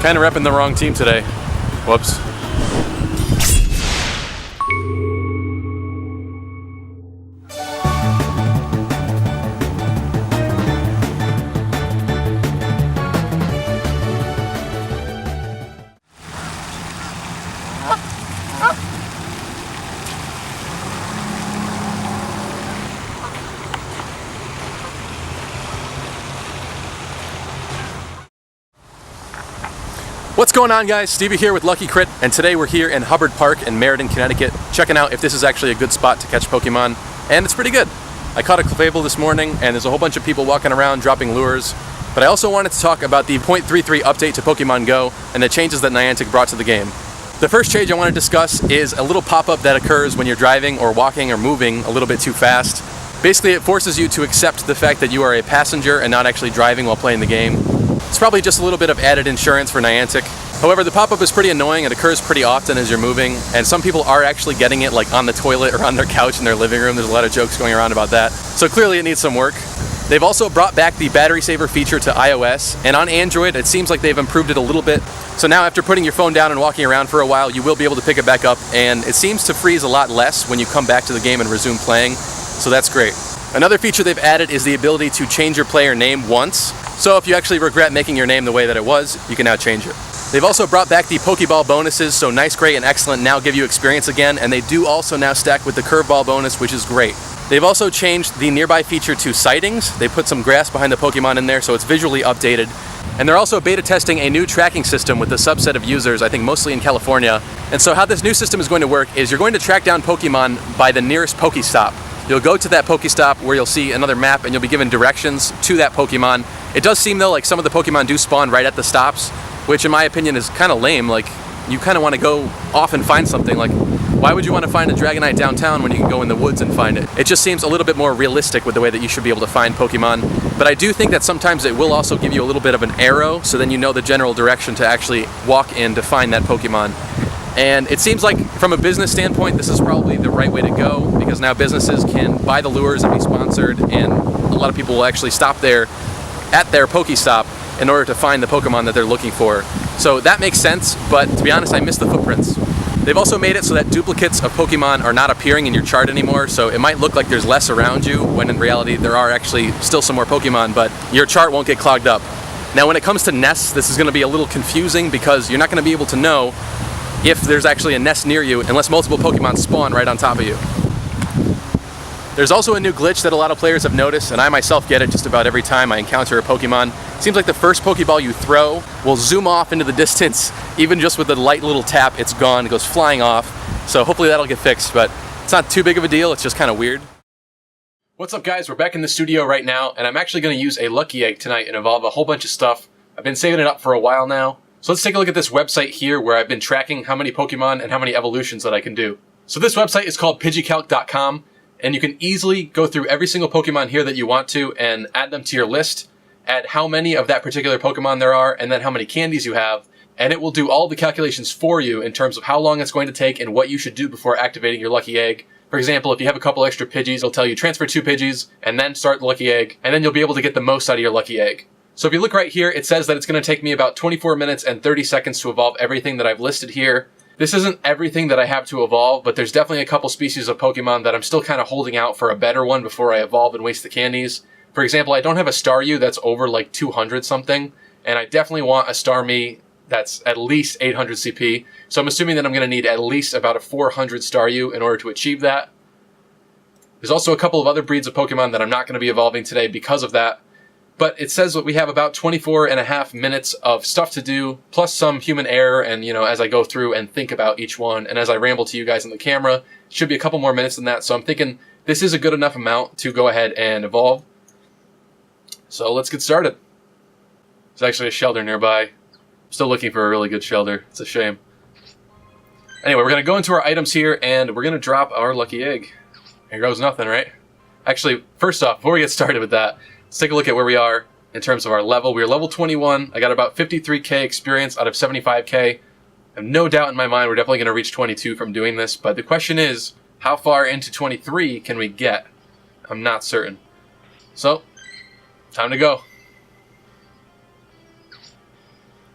Kind of repping the wrong team today. Whoops. What's going on, guys? Stevie here with Lucky Crit, and today we're here in Hubbard Park in Meriden, Connecticut, checking out if this is actually a good spot to catch Pokemon, and it's pretty good. I caught a Clefable this morning, and there's a whole bunch of people walking around dropping lures, but I also wanted to talk about the 0.33 update to Pokemon Go and the changes that Niantic brought to the game. The first change I want to discuss is a little pop-up that occurs when you're driving or walking or moving a little bit too fast. Basically, it forces you to accept the fact that you are a passenger and not actually driving while playing the game. It's probably just a little bit of added insurance for Niantic. However, the pop-up is pretty annoying. It occurs pretty often as you're moving, and some people are actually getting it like on the toilet or on their couch in their living room. There's a lot of jokes going around about that. So clearly it needs some work. They've also brought back the battery saver feature to iOS, and on Android it seems like they've improved it a little bit. So now after putting your phone down and walking around for a while, you will be able to pick it back up, and it seems to freeze a lot less when you come back to the game and resume playing. So that's great. Another feature they've added is the ability to change your player name once. So if you actually regret making your name the way that it was, you can now change it. They've also brought back the Pokeball bonuses, so Nice, Great, and Excellent now give you experience again, and they do also now stack with the Curveball bonus, which is great. They've also changed the nearby feature to sightings. They put some grass behind the Pokemon in there, so it's visually updated. And they're also beta testing a new tracking system with a subset of users, I think mostly in California. And so how this new system is going to work is you're going to track down Pokemon by the nearest Pokéstop. You'll go to that Pokéstop where you'll see another map and you'll be given directions to that Pokemon. It does seem though like some of the Pokemon do spawn right at the stops, which in my opinion is kind of lame. Like, you kind of want to go off and find something. Like, why would you want to find a Dragonite downtown when you can go in the woods and find it? It just seems a little bit more realistic with the way that you should be able to find Pokemon. But I do think that sometimes it will also give you a little bit of an arrow, so then you know the general direction to actually walk in to find that Pokemon. And it seems like from a business standpoint, this is probably the right way to go, because now businesses can buy the lures and be sponsored, and a lot of people will actually stop there at their Pokéstop in order to find the Pokemon that they're looking for. So that makes sense, but to be honest, I miss the footprints. They've also made it so that duplicates of Pokemon are not appearing in your chart anymore, so it might look like there's less around you, when in reality there are actually still some more Pokemon, but your chart won't get clogged up. Now when it comes to nests, this is going to be a little confusing because you're not going to be able to know if there's actually a nest near you unless multiple Pokemon spawn right on top of you. There's also a new glitch that a lot of players have noticed, and I myself get it just about every time I encounter a Pokemon. It seems like the first Pokeball you throw will zoom off into the distance. Even just with a light little tap, it's gone, it goes flying off. So hopefully that'll get fixed, but it's not too big of a deal, it's just kind of weird. What's up, guys? We're back in the studio right now, and I'm actually going to use a Lucky Egg tonight and evolve a whole bunch of stuff. I've been saving it up for a while now. So let's take a look at this website here where I've been tracking how many Pokemon and how many evolutions that I can do. So this website is called pidgeycalc.com, and you can easily go through every single Pokemon here that you want to and add them to your list, add how many of that particular Pokemon there are, and then how many candies you have, and it will do all the calculations for you in terms of how long it's going to take and what you should do before activating your Lucky Egg. For example, if you have a couple extra Pidgeys, it'll tell you transfer 2 Pidgeys, and then start the Lucky Egg, and then you'll be able to get the most out of your Lucky Egg. So if you look right here, it says that it's going to take me about 24 minutes and 30 seconds to evolve everything that I've listed here. This isn't everything that I have to evolve, but there's definitely a couple species of Pokemon that I'm still kind of holding out for a better one before I evolve and waste the candies. For example, I don't have a Staryu that's over like 200 something, and I definitely want a Starmie that's at least 800 CP. So I'm assuming that I'm going to need at least about a 400 Staryu in order to achieve that. There's also a couple of other breeds of Pokemon that I'm not going to be evolving today because of that. But it says that we have about 24 and a half minutes of stuff to do, plus some human error, and as I go through and think about each one, and as I ramble to you guys on the camera, it should be a couple more minutes than that, so I'm thinking this is a good enough amount to go ahead and evolve. So let's get started. There's actually a shelter nearby. I'm still looking for a really good shelter. It's a shame. Anyway, we're going to go into our items here, and we're going to drop our Lucky Egg. Here goes nothing, right? Actually, first off, before we get started with that, let's take a look at where we are in terms of our level. We are level 21. I got about 53k experience out of 75k. I have no doubt in my mind we're definitely going to reach 22 from doing this, but the question is, how far into 23 can we get? I'm not certain. So, time to go.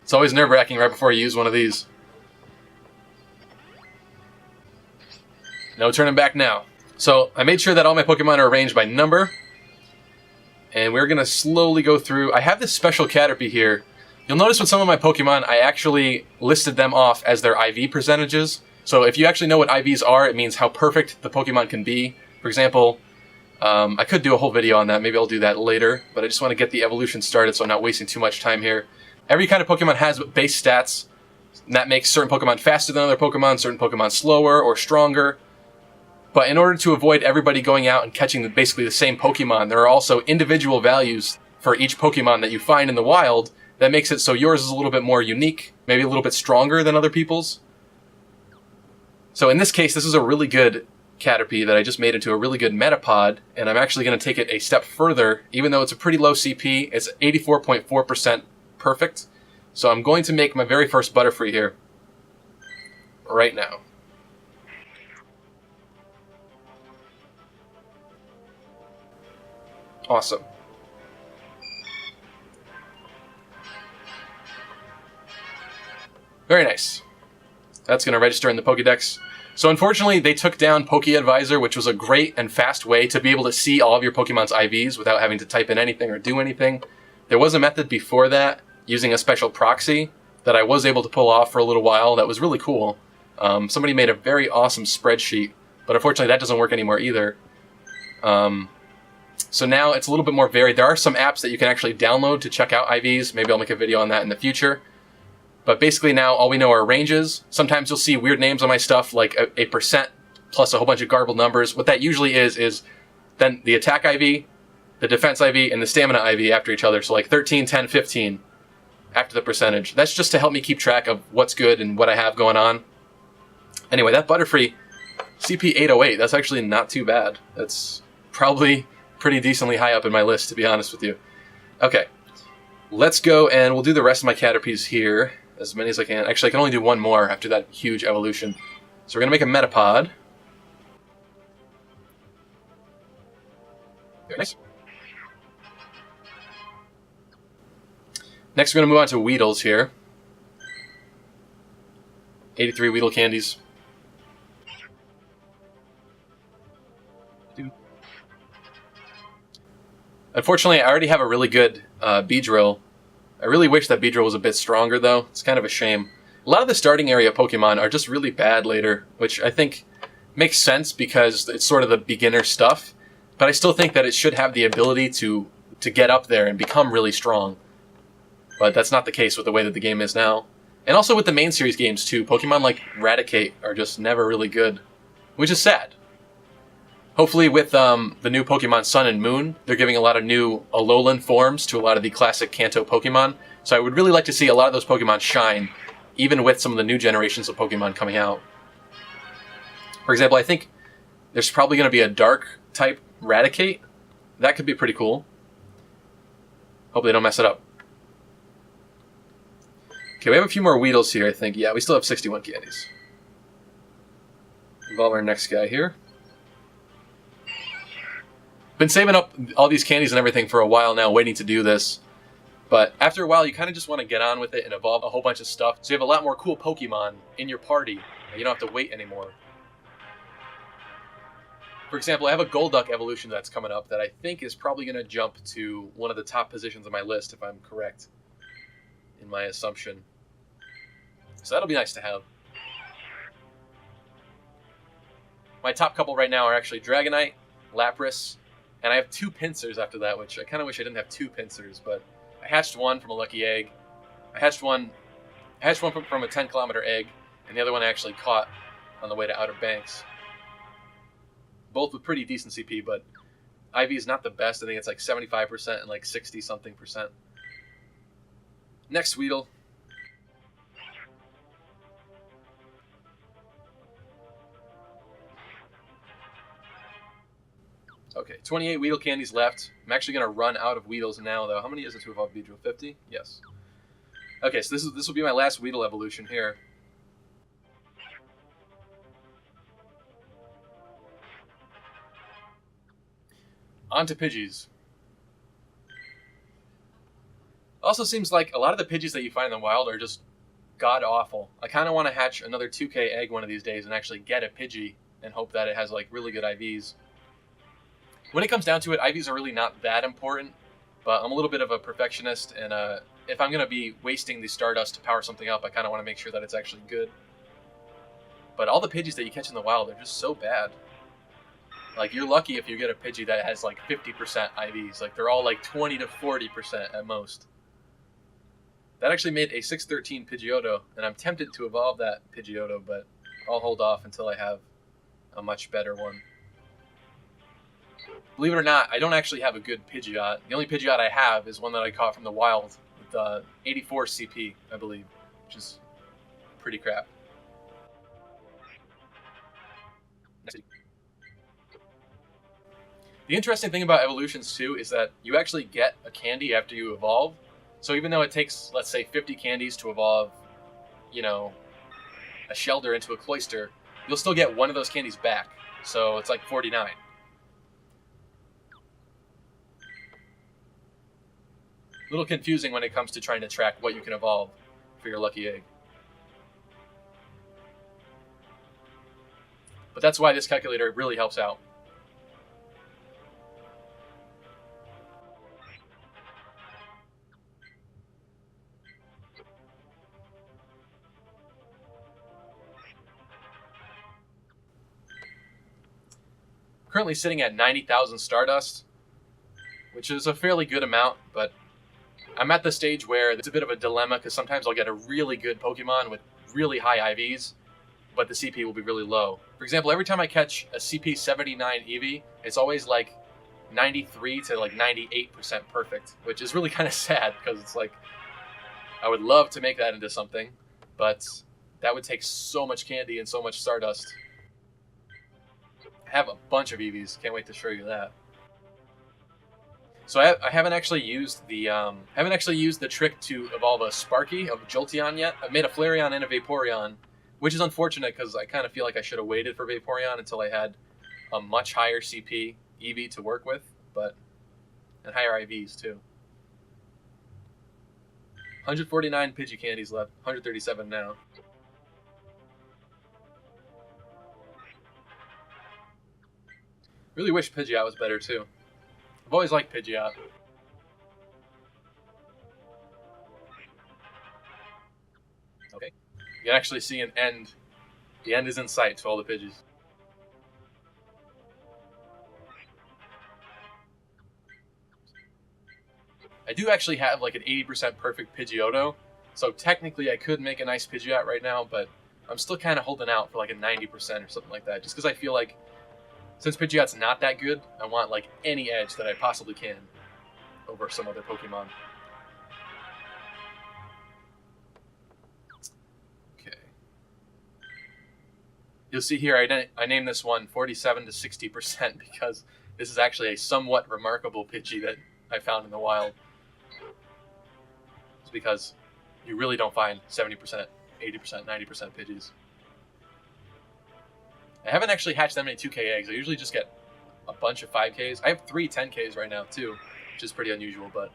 It's always nerve-wracking right before you use one of these. No turning back now. So I made sure that all my Pokemon are arranged by number. And we're going to slowly go through. I have this special Caterpie here. You'll notice with some of my Pokemon, I actually listed them off as their IV percentages. So if you actually know what IVs are, it means how perfect the Pokemon can be. For example, I could do a whole video on that. Maybe I'll do that later. But I just want to get the evolution started so I'm not wasting too much time here. Every kind of Pokemon has base stats. And that makes certain Pokemon faster than other Pokemon, certain Pokemon slower or stronger. But in order to avoid everybody going out and catching basically the same Pokemon, there are also individual values for each Pokemon that you find in the wild that makes it so yours is a little bit more unique, maybe a little bit stronger than other people's. So in this case, this is a really good Caterpie that I just made into a really good Metapod, and I'm actually going to take it a step further. Even though it's a pretty low CP, it's 84.4% perfect. So I'm going to make my very first Butterfree here right now. Awesome. Very nice. That's going to register in the Pokédex. So unfortunately, they took down PokéAdvisor, which was a great and fast way to be able to see all of your Pokemon's IVs without having to type in anything or do anything. There was a method before that, using a special proxy, that I was able to pull off for a little while. That was really cool. Somebody made a very awesome spreadsheet, but unfortunately that doesn't work anymore either. So now it's a little bit more varied. There are some apps that you can actually download to check out IVs. Maybe I'll make a video on that in the future. But basically now all we know are ranges. Sometimes you'll see weird names on my stuff like a percent plus a whole bunch of garbled numbers. What that usually is then the attack IV, the defense IV, and the stamina IV after each other. So like 13, 10, 15 after the percentage. That's just to help me keep track of what's good and what I have going on. Anyway, that Butterfree CP 808, that's actually not too bad. That's probably pretty decently high up in my list, to be honest with you. Okay, let's go and we'll do the rest of my Caterpies here, as many as I can. Actually, I can only do one more after that huge evolution. So we're going to make a Metapod. Very nice. Next, we're going to move on to Wheedles here. 83 Wheedle candies. Unfortunately, I already have a really good Beedrill. I really wish that Beedrill was a bit stronger, though. It's kind of a shame. A lot of the starting area Pokemon are just really bad later, which I think makes sense because it's sort of the beginner stuff. But I still think that it should have the ability to get up there and become really strong. But that's not the case with the way that the game is now. And also with the main series games, too. Pokemon like Raticate are just never really good, which is sad. Hopefully with the new Pokemon Sun and Moon, they're giving a lot of new Alolan forms to a lot of the classic Kanto Pokemon. So I would really like to see a lot of those Pokemon shine, even with some of the new generations of Pokemon coming out. For example, I think there's probably going to be a Dark type Raticate. That could be pretty cool. Hope they don't mess it up. Okay, we have a few more Wheedles here, I think. Yeah, we still have 61 candies. Evolve our next guy here. Been saving up all these candies and everything for a while now, waiting to do this. But after a while, you kind of just want to get on with it and evolve a whole bunch of stuff. So you have a lot more cool Pokemon in your party, and you don't have to wait anymore. For example, I have a Golduck evolution that's coming up that I think is probably going to jump to one of the top positions on my list, if I'm correct in my assumption. So that'll be nice to have. My top couple right now are actually Dragonite, Lapras, and I have 2 Pincers after that, which I kind of wish I didn't have 2 Pincers, but I hatched one from a lucky egg. I hatched one from a 10-kilometer egg, and the other one I actually caught on the way to Outer Banks. Both with pretty decent CP, but IV is not the best. I think it's like 75% and like 60-something%. Next Weedle. Okay, 28 Weedle candies left. I'm actually going to run out of Weedles now, though. How many is it to evolve Beedrill? 50? Yes. Okay, so this will be my last Weedle evolution here. On to Pidgeys. Also seems like a lot of the Pidgeys that you find in the wild are just god-awful. I kind of want to hatch another 2K egg one of these days and actually get a Pidgey and hope that it has like really good IVs. When it comes down to it, IVs are really not that important, but I'm a little bit of a perfectionist, and if I'm going to be wasting the Stardust to power something up, I kind of want to make sure that it's actually good. But all the Pidgeys that you catch in the wild are just so bad. Like, you're lucky if you get a Pidgey that has like 50% IVs. Like, they're all like 20 to 40% at most. That actually made a 613 Pidgeotto, and I'm tempted to evolve that Pidgeotto, but I'll hold off until I have a much better one. Believe it or not, I don't actually have a good Pidgeot. The only Pidgeot I have is one that I caught from the wild with 84 CP, I believe, which is pretty crap. The interesting thing about evolutions too is that you actually get a candy after you evolve. So even though it takes, let's say, 50 candies to evolve, you know, a Shelder into a Cloyster, you'll still get one of those candies back. So it's like 49. A little confusing when it comes to trying to track what you can evolve for your lucky egg. But that's why this calculator really helps out. Currently sitting at 90,000 Stardust, which is a fairly good amount, but I'm at the stage where it's a bit of a dilemma because sometimes I'll get a really good Pokemon with really high IVs, but the CP will be really low. For example, every time I catch a CP 79 Eevee, it's always like 93 to like 98% perfect, which is really kind of sad because it's like, I would love to make that into something, but that would take so much candy and so much Stardust. I have a bunch of Eevees, can't wait to show you that. So I haven't actually used the trick to evolve a Sparky of Jolteon yet. I've made a Flareon and a Vaporeon, which is unfortunate because I kind of feel like I should have waited for Vaporeon until I had a much higher CP Eevee to work with, and higher IVs too. 149 Pidgey candies left, 137 now. Really wish Pidgeot was better too. I've always liked Pidgeot. Okay. You can actually see an end. The end is in sight to all the Pidgeys. I do actually have like an 80% perfect Pidgeotto, so technically I could make a nice Pidgeot right now, but I'm still kind of holding out for like a 90% or something like that, just because I feel like since Pidgeot's not that good, I want like any edge that I possibly can over some other Pokemon. Okay. You'll see here I named this one 47 to 60% because this is actually a somewhat remarkable Pidgey that I found in the wild. It's because you really don't find 70%, 80%, 90% Pidgeys. I haven't actually hatched that many 2K eggs. I usually just get a bunch of 5Ks. I have 3 10Ks right now too, which is pretty unusual, but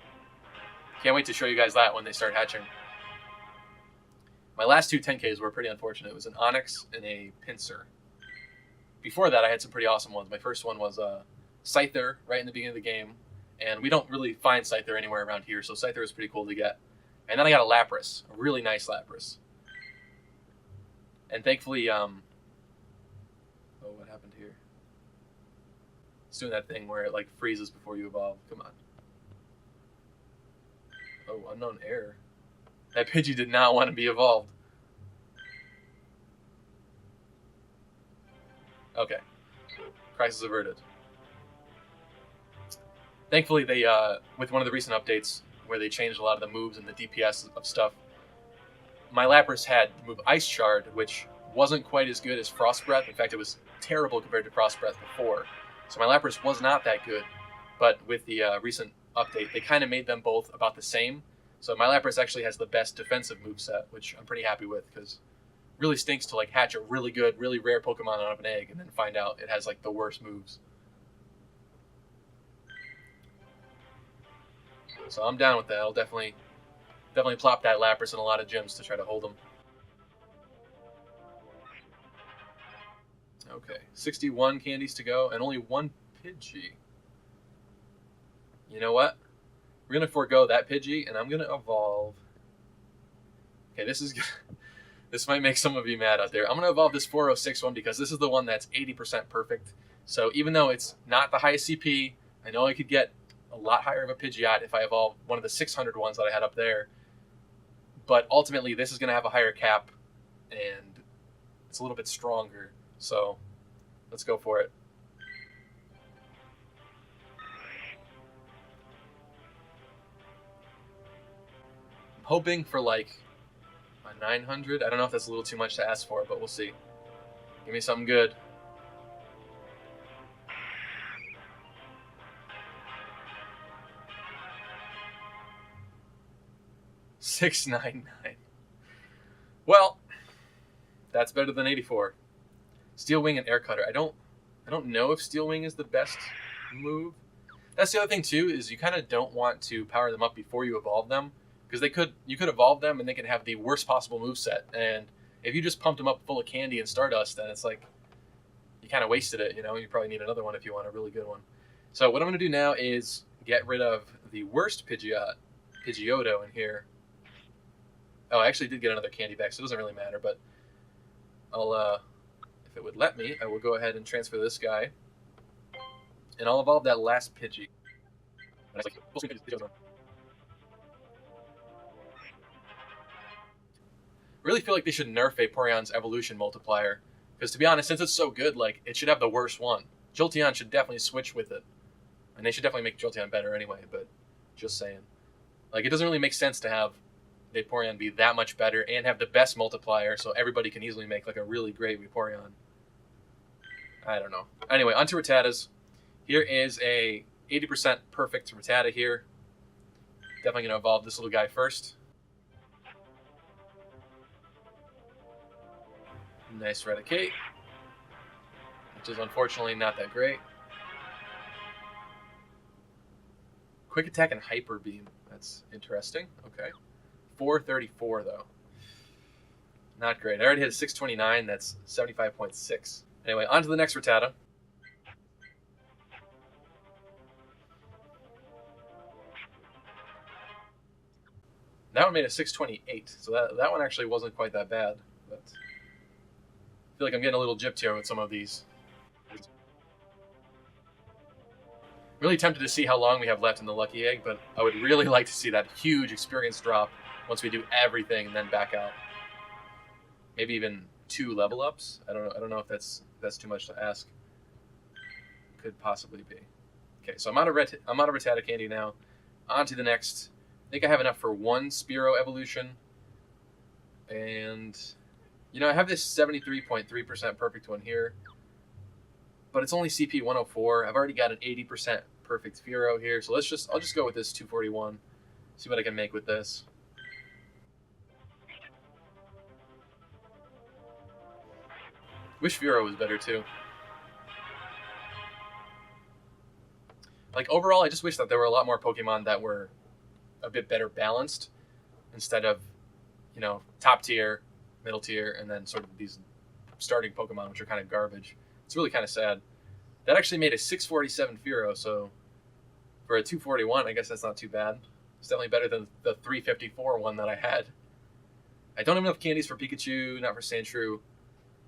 can't wait to show you guys that when they start hatching. My last 2 10Ks were pretty unfortunate. It was an Onix and a Pinsir. Before that, I had some pretty awesome ones. My first one was Scyther right in the beginning of the game, and we don't really find Scyther anywhere around here, so Scyther was pretty cool to get. And then I got a Lapras, a really nice Lapras. And thankfully, oh, what happened here? It's doing that thing where it like freezes before you evolve. Come on. Oh, unknown error. That Pidgey did not want to be evolved. Okay. Crisis averted. Thankfully, they with one of the recent updates where they changed a lot of the moves and the DPS of stuff, my Lapras had the move Ice Shard, which wasn't quite as good as Frost Breath. In fact, it was terrible compared to Frost Breath before. So my Lapras was not that good. But with the recent update, they kind of made them both about the same. So my Lapras actually has the best defensive moveset, which I'm pretty happy with, because it really stinks to like hatch a really good, really rare Pokemon out of an egg and then find out it has like the worst moves. So I'm down with that. I'll definitely Definitely plop that Lapras in a lot of gyms to try to hold them. Okay, 61 candies to go, and only one Pidgey. You know what? We're going to forego that Pidgey, and I'm going to evolve. Okay, this might make some of you mad out there. I'm going to evolve this 406 one because this is the one that's 80% perfect. So even though it's not the highest CP, I know I could get a lot higher of a Pidgeot if I evolve one of the 600 ones that I had up there. But ultimately, this is going to have a higher cap, and it's a little bit stronger. So let's go for it. I'm hoping for like a 900. I don't know if that's a little too much to ask for, but we'll see. Give me something good. $699. Well, that's better than 84. Steel Wing and Air Cutter. I don't know if Steel Wing is the best move. That's the other thing too, is you kind of don't want to power them up before you evolve them, because you could evolve them and they can have the worst possible moveset. And if you just pumped them up full of candy and Stardust, then it's like you kind of wasted it. You know, you probably need another one if you want a really good one. So what I'm going to do now is get rid of the worst Pidgeotto in here. Oh, I actually did get another candy back, so it doesn't really matter. But I'll, if it would let me, I will go ahead and transfer this guy, and I'll evolve that last Pidgey. Really feel like they should nerf Vaporeon's evolution multiplier, because to be honest, since it's so good, like it should have the worst one. Jolteon should definitely switch with it, and they should definitely make Jolteon better anyway. But just saying, like it doesn't really make sense to have Vaporeon be that much better and have the best multiplier, so everybody can easily make like a really great Vaporeon. I don't know. Anyway, onto Rattatas. Here is a 80% perfect Rattata here. Definitely going to evolve this little guy first. Nice Raticate, which is unfortunately not that great. Quick Attack and Hyper Beam. That's interesting. Okay. 434 though. Not great. I already hit a 629. That's 75.6. Anyway, on to the next Rattata. That one made a 628, so that one actually wasn't quite that bad. But I feel like I'm getting a little gypped here with some of these. Really tempted to see how long we have left in the Lucky Egg, but I would really like to see that huge experience drop once we do everything and then back out. Maybe even 2 level ups. I don't know if that's too much to ask. Could possibly be. Okay, so I'm out of Rattata candy now. On to the next. I think I have enough for 1 Spearow evolution. And you know, I have this 73.3% perfect one here, but it's only CP 104. I've already got an 80% perfect Spearow here, so I'll just go with this 241. See what I can make with this. Wish Spearow was better too. Like overall, I just wish that there were a lot more Pokemon that were a bit better balanced, instead of, you know, top tier, middle tier, and then sort of these starting Pokemon, which are kind of garbage. It's really kind of sad. That actually made a 647 Fearow, so for a 241, I guess that's not too bad. It's definitely better than the 354 one that I had. I don't have enough candies for Pikachu, not for Sandshrew.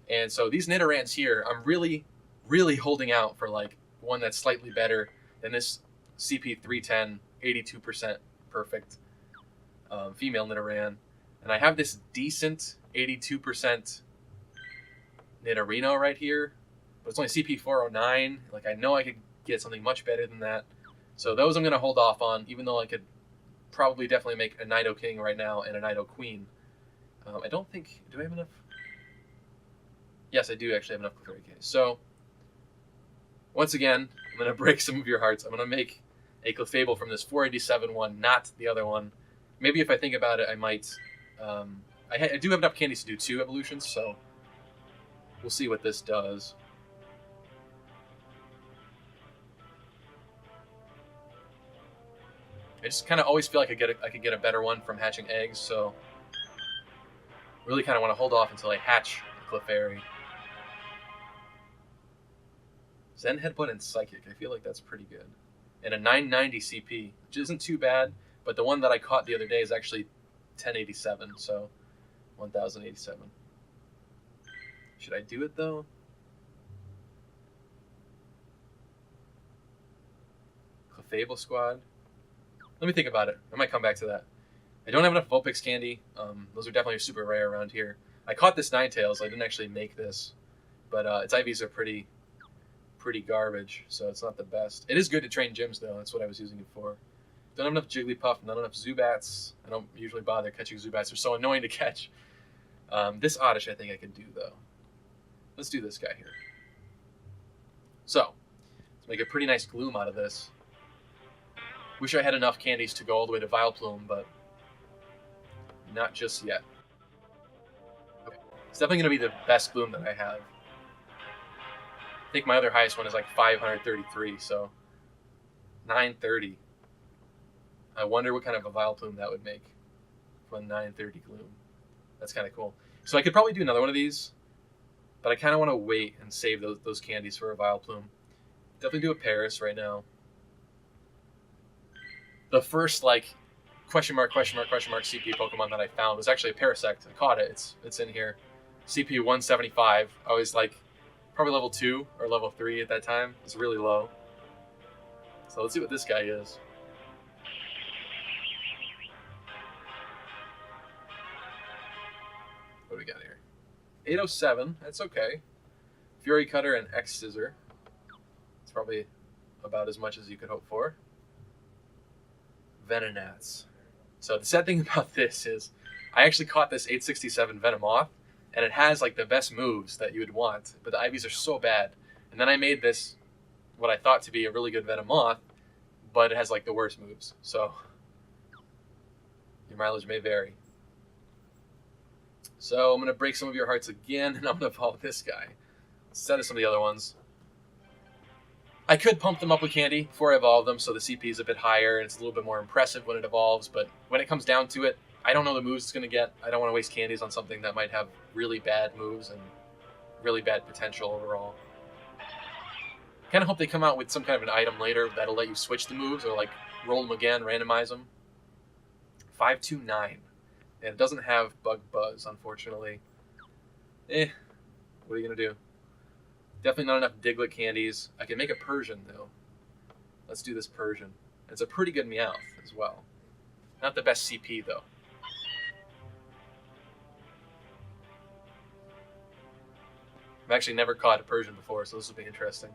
And so these Nidorans here, I'm really, really holding out for like one that's slightly better than this CP 310, 82% perfect female Nidoran. And I have this decent 82% Nidorino right here, but it's only CP 409. Like I know I could get something much better than that. So those I'm going to hold off on, even though I could probably definitely make a Nidoking right now and a Nidoqueen. I don't think, do I have enough? Yes, I do actually have enough for 30k. So, once again, I'm going to break some of your hearts. I'm going to make a Clefable from this 487 one, not the other one. Maybe if I think about it, I might. I do have enough candies to do 2 evolutions, so we'll see what this does. I just kind of always feel like I could get a better one from hatching eggs, so really kind of want to hold off until I hatch the Clefairy. Zen Headbutt and Psychic, I feel like that's pretty good. And a 990 CP, which isn't too bad, but the one that I caught the other day is actually 1087, so 1087. Should I do it though? Clefable Squad. Let me think about it. I might come back to that. I don't have enough Vulpix candy. Those are definitely super rare around here. I caught this Ninetales. I didn't actually make this, but its IVs are pretty garbage, so it's not the best. It is good to train gyms though. That's what I was using it for. Don't have enough Jigglypuff, not enough Zubats. I don't usually bother catching Zubats. They're so annoying to catch. This Oddish I think I can do though. Let's do this guy here. So, let's make a pretty nice Gloom out of this. Wish I had enough candies to go all the way to Vileplume, but not just yet. Okay. It's definitely going to be the best Gloom that I have. I think my other highest one is like 533, so 930. I wonder what kind of a Vileplume that would make from 930 Gloom. That's kind of cool. So I could probably do another one of these, but I kind of want to wait and save those candies for a Vileplume. Definitely do a Paris right now. The first like question mark CP Pokemon that I found was actually a Parasect. I caught it. It's in here. CP 175. I was like probably level 2 or level 3 at that time. It's really low. So let's see what this guy is. What do we got here? 807. That's okay. Fury Cutter and X Scissor. It's probably about as much as you could hope for. Venonats. So the sad thing about this is I actually caught this 867 Venomoth, and it has like the best moves that you would want, but the IVs are so bad. And then I made this what I thought to be a really good Venomoth, but it has like the worst moves. So your mileage may vary. So I'm going to break some of your hearts again, and I'm going to follow this guy instead of some of the other ones. I could pump them up with candy before I evolve them, so the CP is a bit higher, and it's a little bit more impressive when it evolves, but when it comes down to it, I don't know the moves it's going to get. I don't want to waste candies on something that might have really bad moves and really bad potential overall. Kind of hope they come out with some kind of an item later that'll let you switch the moves, or like roll them again, randomize them. 529. And it doesn't have Bug Buzz, unfortunately. What are you going to do? Definitely not enough Diglett candies. I can make a Persian, though. Let's do this Persian. It's a pretty good Meowth as well. Not the best CP, though. I've actually never caught a Persian before, so this will be interesting.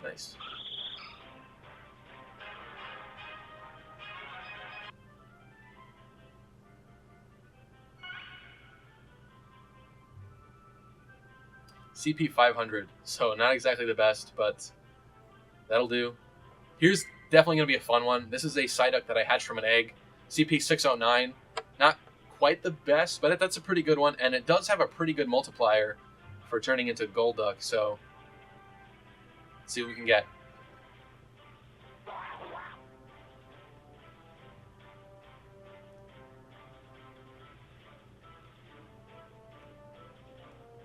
Nice. CP 500, so not exactly the best, but that'll do. Here's definitely going to be a fun one. This is a Psyduck that I hatched from an egg. CP 609, not quite the best, but that's a pretty good one, and it does have a pretty good multiplier for turning into Golduck, so let's see what we can get.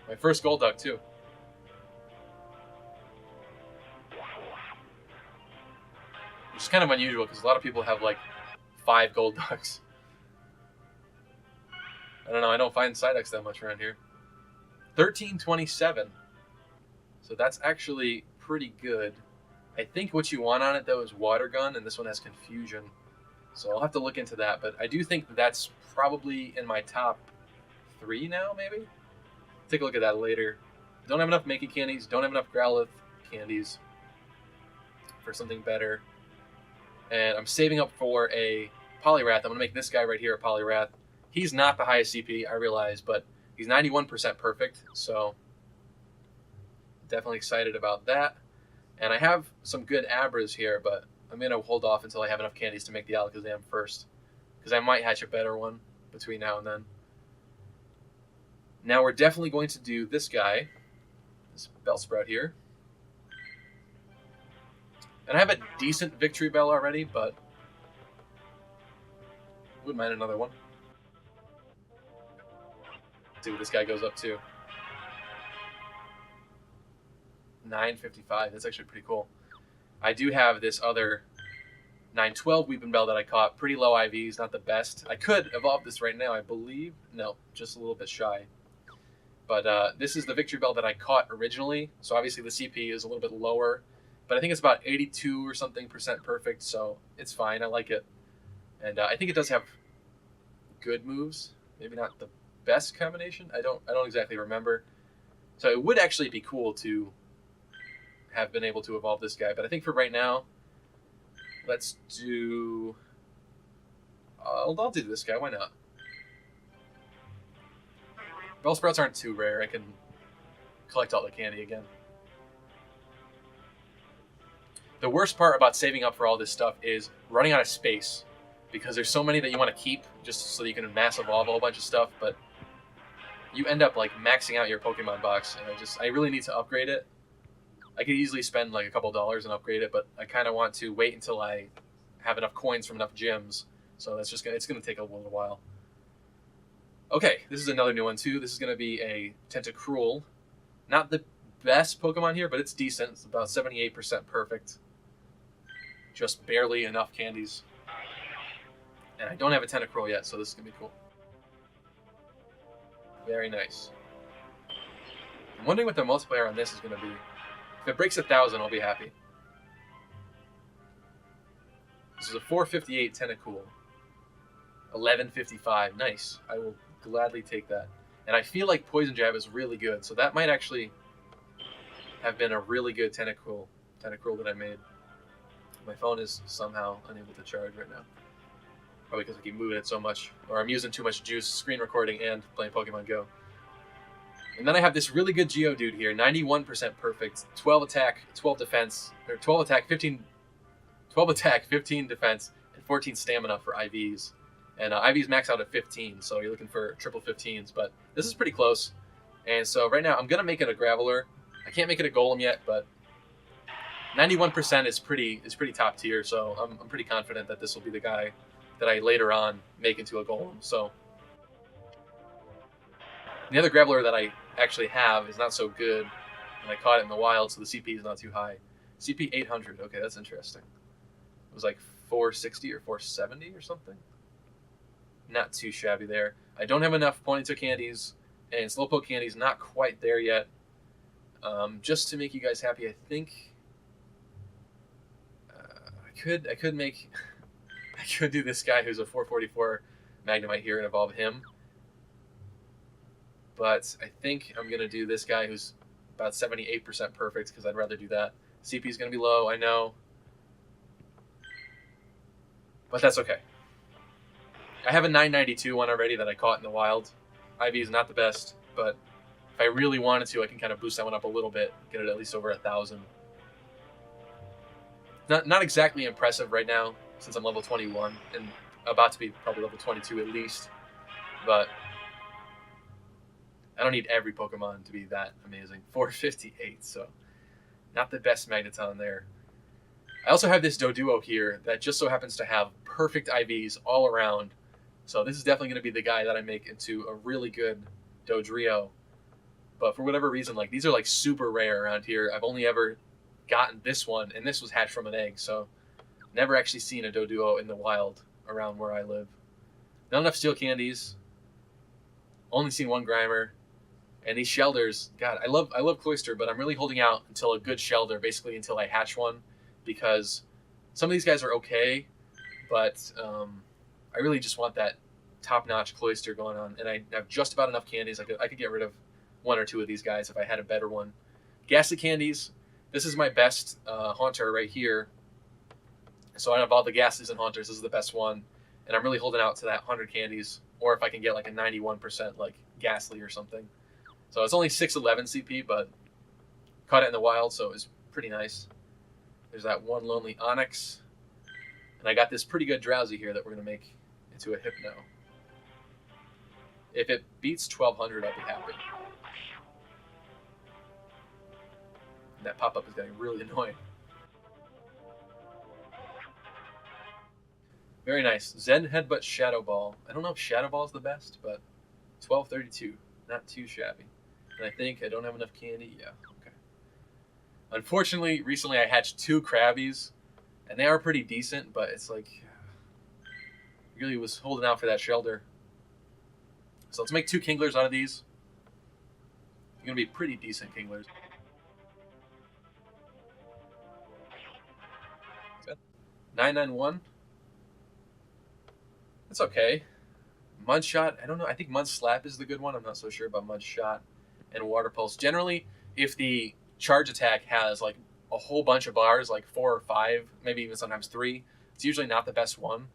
My first Golduck, too. Which is kind of unusual, because a lot of people have, like, 5 Golducks. I don't know, I don't find Psyducks that much around here. 1327. So that's actually pretty good. I think what you want on it, though, is Water Gun, and this one has Confusion. So I'll have to look into that, but I do think that's probably in my top 3 now, maybe? Take a look at that later. Don't have enough Mankey candies. Don't have enough Growlithe candies for something better. And I'm saving up for a Poliwrath. I'm going to make this guy right here a Poliwrath. He's not the highest CP, I realize, but he's 91% perfect. So definitely excited about that. And I have some good Abras here, but I'm going to hold off until I have enough candies to make the Alakazam first, because I might hatch a better one between now and then. Now we're definitely going to do this guy, this Bellsprout here. And I have a decent victory bell already, but wouldn't mind another one. See what this guy goes up to. 955. That's actually pretty cool. I do have this other 912 Weeping Bell that I caught. Pretty low IVs, not the best. I could evolve this right now, I believe. No, just a little bit shy. But this is the Victory Bell that I caught originally. So obviously the CP is a little bit lower. But I think it's about 82 or something % perfect, so it's fine. I like it. And I think it does have good moves. Maybe not the best combination. I don't exactly remember. So it would actually be cool to have been able to evolve this guy. But I think for right now, let's do... I'll do this guy. Why not? Bellsprouts aren't too rare. I can collect all the candy again. The worst part about saving up for all this stuff is running out of space, because there's so many that you want to keep just so that you can mass evolve a whole bunch of stuff, but you end up like maxing out your Pokemon box, and I really need to upgrade it. I could easily spend like a couple dollars and upgrade it, but I kind of want to wait until I have enough coins from enough gyms, so it's gonna take a little while. Okay, this is another new one too. This is gonna be a Tentacruel. Not the best Pokemon here, but it's decent. It's about 78% perfect. Just barely enough candies. And I don't have a Tentacruel yet, so this is going to be cool. Very nice. I'm wondering what the multiplayer on this is going to be. If it breaks 1,000, I'll be happy. This is a 458 Tentacruel. 1155. Nice. I will gladly take that. And I feel like Poison Jab is really good, so that might actually have been a really good Tentacruel that I made. My phone is somehow unable to charge right now. Probably because I keep moving it so much, or I'm using too much juice, screen recording, and playing Pokemon Go. And then I have this really good Geodude here, 91% perfect, 12 attack, 12 defense, or 12 attack, 15 defense, and 14 stamina for IVs. And IVs max out at 15, so you're looking for triple 15s, but this is pretty close. And so right now I'm gonna make it a Graveler. I can't make it a Golem yet, but 91% is pretty top tier, so I'm pretty confident that this will be the guy that I later on make into a Golem. So the other Graveler that I actually have is not so good, and I caught it in the wild, so the CP is not too high. CP 800, okay, that's interesting. It was like 460 or 470 or something. Not too shabby there. I don't have enough Ponyta candies, and Slowpoke candies not quite there yet. Just to make you guys happy, I think I could make I could do this guy who's a 444 Magnemite here and evolve him. But I think I'm gonna do this guy who's about 78% perfect, because I'd rather do that. CP is gonna be low, I know, but that's okay. I have a 992 one already that I caught in the wild. IV is not the best, but if I really wanted to, I can kind of boost that one up a little bit, get it at least over 1,000. Not exactly impressive right now, since I'm level 21, and about to be probably level 22 at least, but I don't need every Pokemon to be that amazing. 458, so not the best Magneton there. I also have this Doduo here that just so happens to have perfect IVs all around, so this is definitely going to be the guy that I make into a really good Dodrio. But for whatever reason, like, these are like super rare around here. I've only ever gotten this one, and this was hatched from an egg, so never actually seen a Doduo in the wild around where I live. Not enough steel candies. Only seen one Grimer. And these Shelders, God, I love Cloyster, but I'm really holding out until a good Shelder, basically until I hatch one, because some of these guys are okay, but I really just want that top-notch Cloyster going on, and I have just about enough candies. I could get rid of one or two of these guys if I had a better one. Ghastly candies. This is my best Haunter right here. So out of all the Ghastlies and Haunters, this is the best one, and I'm really holding out to that 100 candies, or if I can get like a 91% like Ghastly or something. So it's only 611 CP, but caught it in the wild, so it was pretty nice. There's that one Lonely Onyx, and I got this pretty good Drowsy here that we're going to make into a Hypno. If it beats 1200, I'll be happy. And that pop-up is getting really annoying. Very nice. Zen Headbutt Shadow Ball. I don't know if Shadow Ball is the best, but 1232. Not too shabby. And I think I don't have enough candy. Yeah, okay. Unfortunately, recently I hatched 2 Krabbies, and they are pretty decent, but it's like, really was holding out for that shelter. So let's make 2 Kinglers out of these. They're going to be pretty decent Kinglers. 991. That's okay. Mudshot, I don't know. I think Mud Slap is the good one. I'm not so sure about Mudshot and Water Pulse. Generally, if the charge attack has like a whole bunch of bars, like 4 or 5, maybe even sometimes 3, it's usually not the best one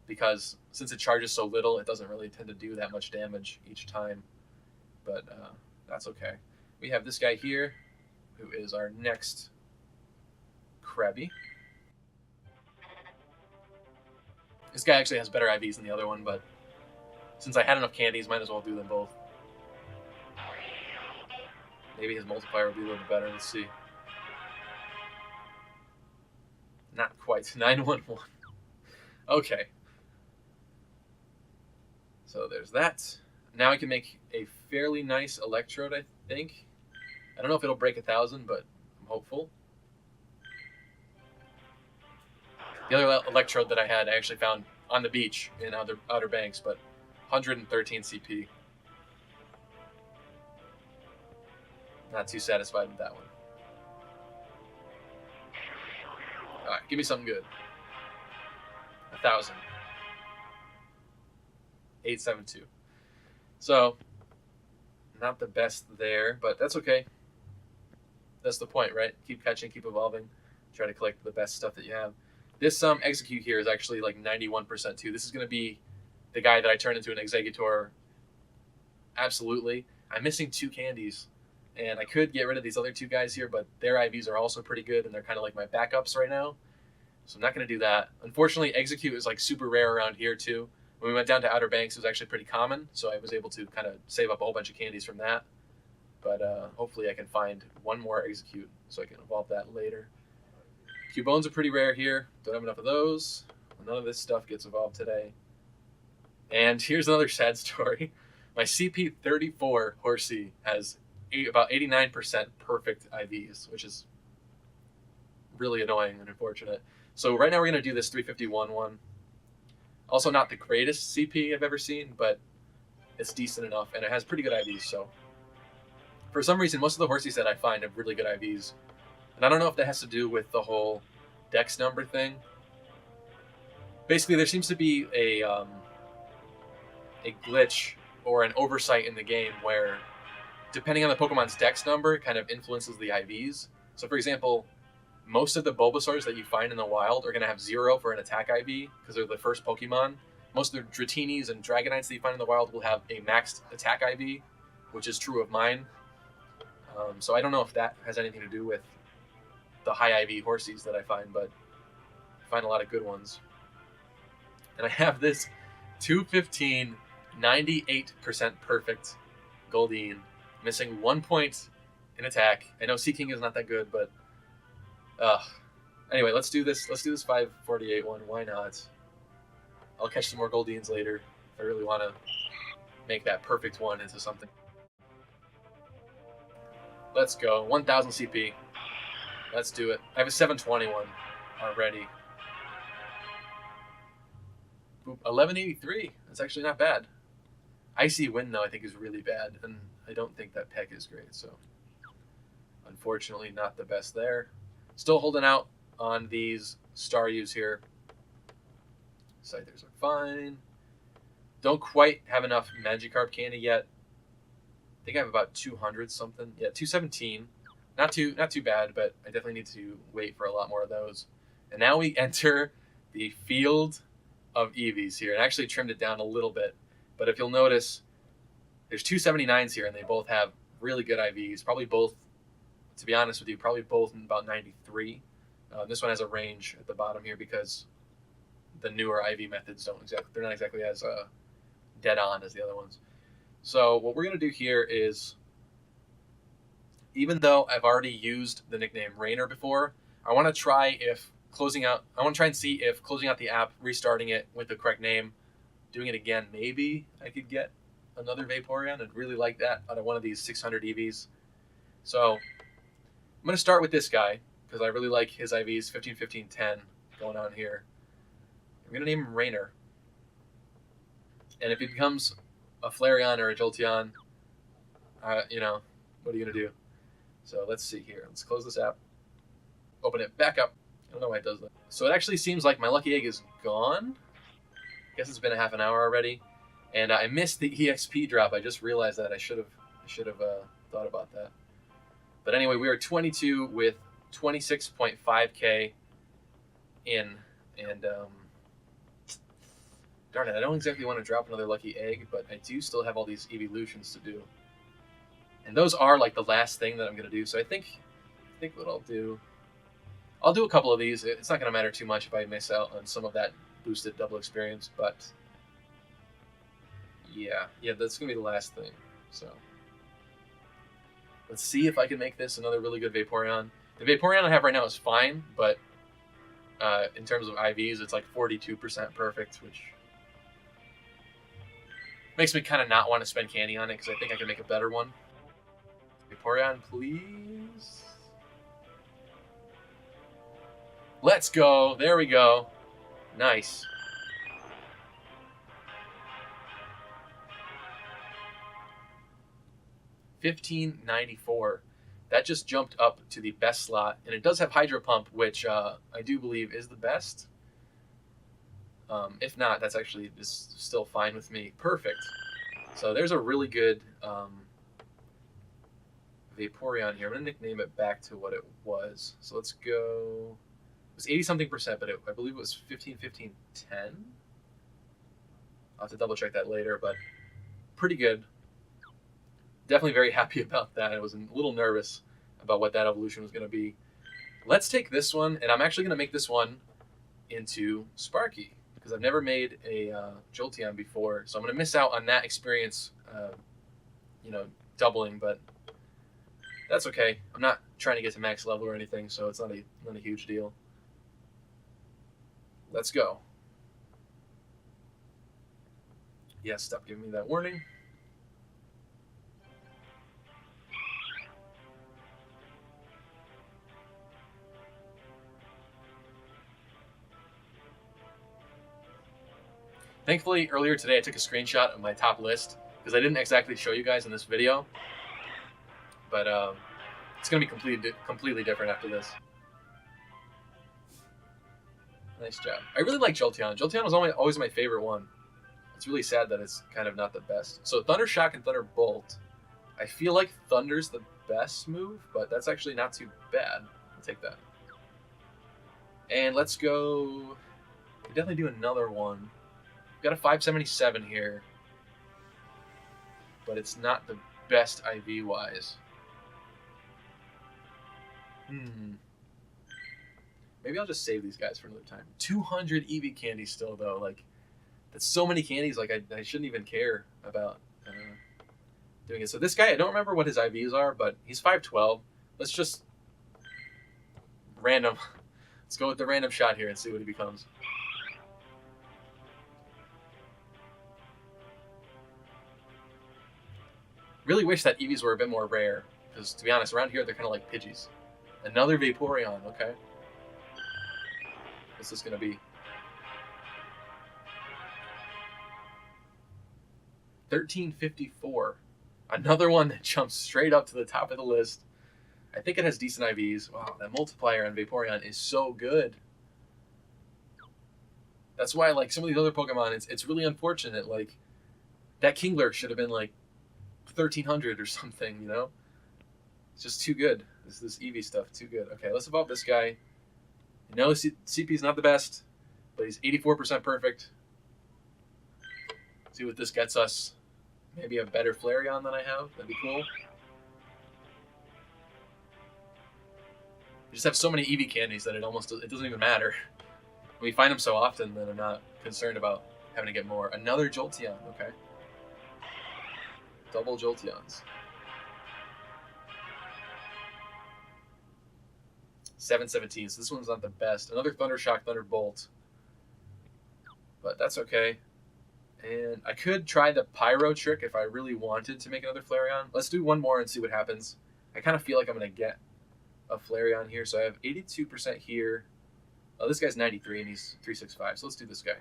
because since it charges so little, it doesn't really tend to do that much damage each time. But that's okay. We have this guy here, who is our next Krabby. This guy actually has better IVs than the other one, but since I had enough candies, might as well do them both. Maybe his multiplier will be a little bit better. Let's see. Not quite. 911. Okay. So there's that. Now I can make a fairly nice electrode, I think. I don't know if it'll break 1,000, but I'm hopeful. The other electrode that I had, I actually found on the beach in Outer Banks, but 113 CP. Not too satisfied with that one. Alright, give me something good. 1,000. 872. So, not the best there, but that's okay. That's the point, right? Keep catching, keep evolving. Try to collect the best stuff that you have. This execute here is actually like 91% too. This is going to be the guy that I turned into an Executor. Absolutely. I'm missing 2 candies. And I could get rid of these other 2 guys here, but their IVs are also pretty good, and they're kind of like my backups right now. So I'm not going to do that. Unfortunately, Execute is like super rare around here too. When we went down to Outer Banks, it was actually pretty common, so I was able to kind of save up a whole bunch of candies from that. But hopefully I can find one more Execute so I can evolve that later. Cubones are pretty rare here. Don't have enough of those. None of this stuff gets evolved today. And here's another sad story. My CP34 Horsey has about 89% perfect IVs, which is really annoying and unfortunate. So right now we're going to do this 351 one. Also not the greatest CP I've ever seen, but it's decent enough, and it has pretty good IVs. So for some reason, most of the Horsies that I find have really good IVs. And I don't know if that has to do with the whole dex number thing. Basically, there seems to be a glitch or an oversight in the game where, depending on the Pokemon's dex number, it kind of influences the IVs. So, for example, most of the Bulbasaurs that you find in the wild are going to have 0 for an attack IV because they're the first Pokemon. Most of the Dratinis and Dragonites that you find in the wild will have a maxed attack IV, which is true of mine. So I don't know if that has anything to do with the high IV Horsies that I find, but I find a lot of good ones. And I have this 215, 98% perfect Goldeen, missing 1 point in attack. I know Seeking is not that good, but anyway, let's do this. Let's do this 548 one. Why not? I'll catch some more Goldeens later if I really want to make that perfect one into something. Let's go. 1,000 CP. Let's do it. I have a 721 already. Boop, 1183. That's actually not bad. Icy Wind, though, I think is really bad, and I don't think that Peck is great, so unfortunately not the best there. Still holding out on these Staryus here. Scythers are fine. Don't quite have enough Magikarp candy yet. I think I have about 200 something. Yeah, 217. Not too bad, but I definitely need to wait for a lot more of those. And now we enter the field of Eevees here, and I actually trimmed it down a little bit. But if you'll notice, there's 279s here, and they both have really good IVs. Probably both, to be honest with you, probably both in about 93. This one has a range at the bottom here because the newer IV methods they're not exactly as dead on as the other ones. So what we're going to do here is, even though I've already used the nickname Rainer before, I want to try if closing out. I want to try and see if closing out the app, restarting it with the correct name, doing it again, maybe I could get another Vaporeon. I'd really like that out of one of these 600 EVs. So I'm going to start with this guy because I really like his IVs, 15, 15, 10 going on here. I'm going to name him Rainer. And if he becomes a Flareon or a Jolteon, you know, what are you going to do? So let's see here. Let's close this app. Open it back up. I don't know why it does that. So it actually seems like my lucky egg is gone. I guess it's been a half an hour already. And I missed the EXP drop. I just realized that I should have thought about that. But anyway, we are 22 with 26.5k in, and darn it, I don't exactly want to drop another lucky egg, but I do still have all these evolutions to do. And those are like the last thing that I'm going to do. So I think what I'll do a couple of these. It's not going to matter too much if I miss out on some of that boosted double experience, but yeah, that's going to be the last thing. So let's see if I can make this another really good Vaporeon. The Vaporeon I have right now is fine, but in terms of IVs, it's like 42% perfect, which makes me kind of not want to spend candy on it because I think I can make a better one. Vaporeon, please. Let's go. There we go. Nice. $15.94. That just jumped up to the best slot, and it does have Hydro Pump, which I do believe is the best. If not, that's actually just still fine with me. Perfect. So there's a really good Vaporeon here. I'm going to nickname it back to what it was. So let's go. It was 80-something%, but I believe it was 15, 15, 10. I'll have to double check that later, but pretty good. Definitely very happy about that. I was a little nervous about what that evolution was going to be. Let's take this one, and I'm actually going to make this one into Sparky because I've never made a Jolteon before, so I'm going to miss out on that experience, doubling, but that's okay. I'm not trying to get to max level or anything, so it's not a huge deal. Let's go. Yes, stop giving me that warning. Thankfully, earlier today I took a screenshot of my top list because I didn't exactly show you guys in this video, but it's going to be completely different after this. Nice job. I really like Jolteon. Jolteon was always my favorite one. It's really sad that it's kind of not the best. So Thunder Shock and Thunder Bolt. I feel like Thunder's the best move, but that's actually not too bad. I'll take that. And let's go. We'll definitely do another one. We've got a 577 here, but it's not the best IV wise. Maybe I'll just save these guys for another time. 200 EV candies still though. Like, that's so many candies. Like I shouldn't even care about doing it. So this guy, I don't remember what his IVs are, but he's 512. Let's just random. Let's go with the random shot here and see what he becomes. Really wish that EVs were a bit more rare, because to be honest, around here they're kind of like Pidgeys. Another Vaporeon, okay. What's this gonna be? 1354. Another one that jumps straight up to the top of the list. I think it has decent IVs. Wow, that multiplier on Vaporeon is so good. That's why, like, some of these other Pokemon, it's really unfortunate. Like, that Kingler should have been like 1300 or something, you know? It's just too good. This EV stuff, too good. Okay, let's evolve this guy. No, CP is not the best, but he's 84% perfect. See what this gets us. Maybe a better Flareon than I have. That'd be cool. We just have so many EV candies that it doesn't even matter. We find them so often that I'm not concerned about having to get more. Another Jolteon, okay. Double Jolteons. 717. So this one's not the best. Another Thundershock, Thunderbolt. But that's okay. And I could try the Pyro trick if I really wanted to make another Flareon. Let's do one more and see what happens. I kind of feel like I'm going to get a Flareon here. So I have 82% here. Oh, this guy's 93 and he's 365. So let's do this guy.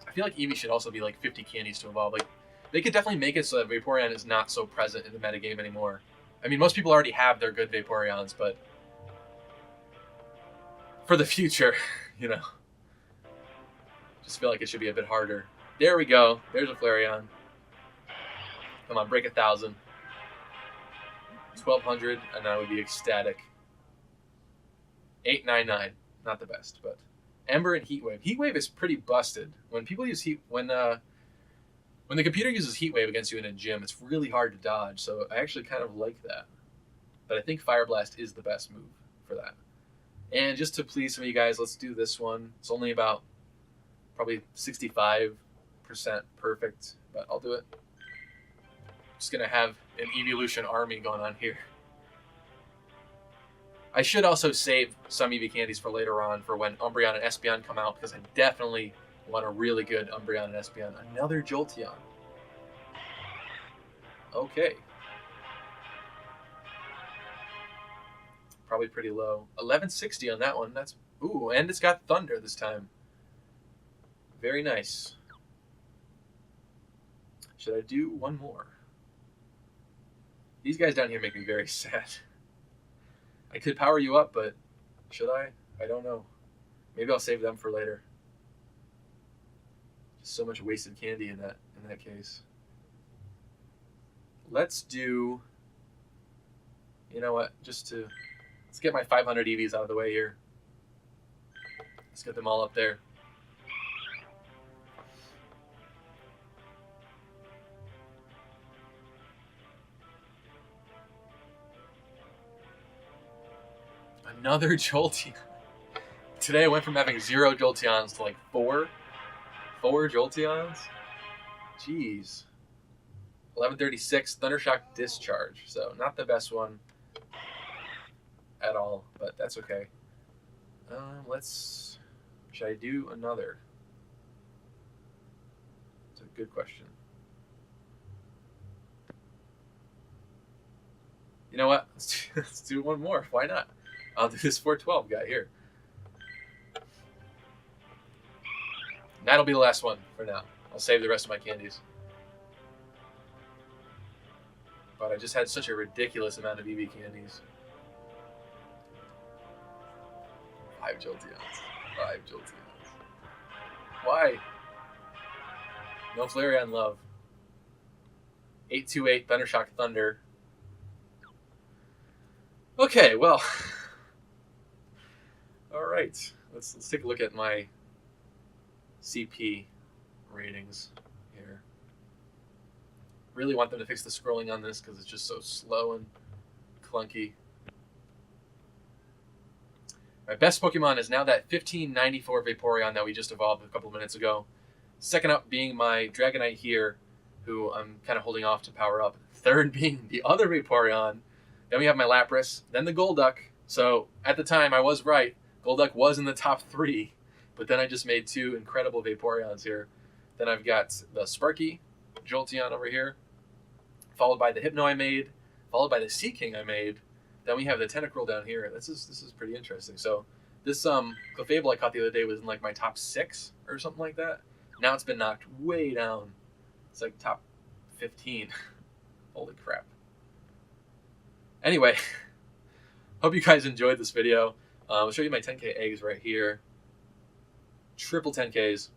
I feel like Eevee should also be like 50 candies to evolve. Like, they could definitely make it so that Vaporeon is not so present in the metagame anymore. I mean, most people already have their good Vaporeons, but for the future, you know, just feel like it should be a bit harder. There we go. There's a Flareon. Come on, break 1,000. 1,200, and I would be ecstatic. 899, not the best, but Ember and Heatwave. Heatwave is pretty busted. When people use when the computer uses Heatwave against you in a gym, it's really hard to dodge. So I actually kind of like that. But I think Fire Blast is the best move for that. And just to please some of you guys, let's do this one. It's only about probably 65% perfect, but I'll do it. Just gonna have an evolution army going on here. I should also save some Eevee candies for later on for when Umbreon and Espeon come out, because I definitely want a really good Umbreon and Espeon. Another Jolteon. Okay. Probably pretty low. 1160 on that one. That's ooh, and it's got Thunder this time. Very nice. Should I do one more? These guys down here make me very sad. I could power you up, but should I? I don't know. Maybe I'll save them for later. Just so much wasted candy in that case. Let's do, you know what? Let's get my 500 EVs out of the way here. Let's get them all up there. Another Jolteon. Today I went from having 0 Jolteons to like 4 Jolteons. Jeez. 1136 Thundershock Discharge. So not the best one at all, but that's okay. Should I do another? It's a good question. You know what? Let's do one more. Why not? I'll do this 412 guy here. And that'll be the last one for now. I'll save the rest of my candies. But I just had such a ridiculous amount of Eevee candies. 5 Jolteons. 5 Jolteons. Why? No Flareon love. 828 Thundershock Thunder. Okay, well. All right. Let's take a look at my CP ratings here. Really want them to fix the scrolling on this because it's just so slow and clunky. My best Pokemon is now that 1594 Vaporeon that we just evolved a couple of minutes ago. Second up being my Dragonite here, who I'm kind of holding off to power up. Third being the other Vaporeon. Then we have my Lapras, then the Golduck. So at the time I was right. Golduck was in the top 3, but then I just made 2 incredible Vaporeons here. Then I've got the Sparky Jolteon over here, followed by the Hypno I made, followed by the Sea King I made. Then we have the Tentacruel down here. This is pretty interesting. So this Clefable I caught the other day was in like my top 6 or something like that. Now it's been knocked way down. It's like top 15. Holy crap. Anyway, hope you guys enjoyed this video. I'll show you my 10K eggs right here. Triple 10Ks.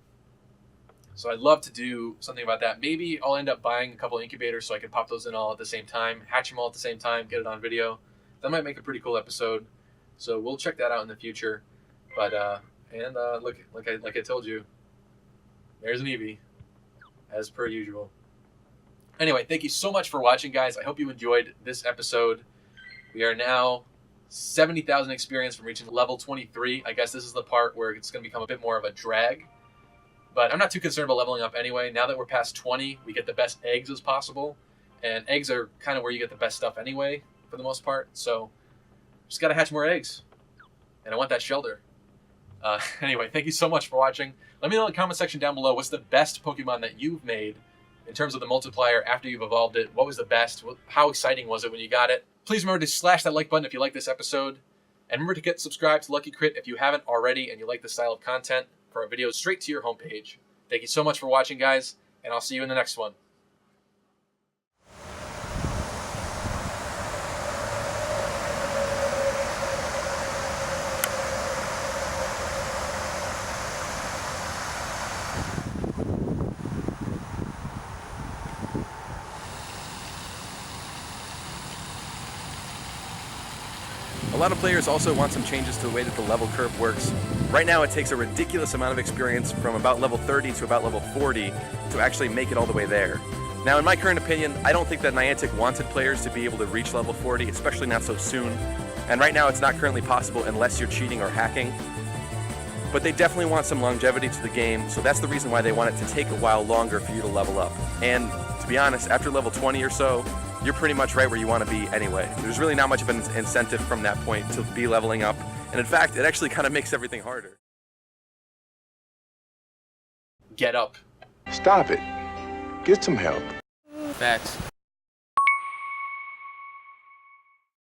So I'd love to do something about that. Maybe I'll end up buying a couple incubators so I can pop those in all at the same time, hatch them all at the same time, get it on video. That might make a pretty cool episode. So we'll check that out in the future. But look, like I told you, there's an Eevee, as per usual. Anyway, thank you so much for watching, guys. I hope you enjoyed this episode. We are now 70,000 experience from reaching level 23. I guess this is the part where it's going to become a bit more of a drag. But I'm not too concerned about leveling up anyway. Now that we're past 20, we get the best eggs as possible. And eggs are kind of where you get the best stuff anyway. for the most part. So just got to hatch more eggs. And I want that shelter. Anyway, thank you so much for watching. Let me know in the comment section down below, what's the best Pokemon that you've made in terms of the multiplier after you've evolved it? What was the best? How exciting was it when you got it? Please remember to slash that like button if you like this episode. And remember to get subscribed to Lucky Crit if you haven't already and you like this style of content for our videos straight to your homepage. Thank you so much for watching, guys, and I'll see you in the next one. A lot of players also want some changes to the way that the level curve works. Right now it takes a ridiculous amount of experience from about level 30 to about level 40 to actually make it all the way there. Now in my current opinion, I don't think that Niantic wanted players to be able to reach level 40, especially not so soon. And right now it's not currently possible unless you're cheating or hacking. But they definitely want some longevity to the game, so that's the reason why they want it to take a while longer for you to level up. And to be honest, after level 20 or so, you're pretty much right where you want to be anyway. There's really not much of an incentive from that point to be leveling up. And in fact, it actually kind of makes everything harder. Get up. Stop it. Get some help. Facts.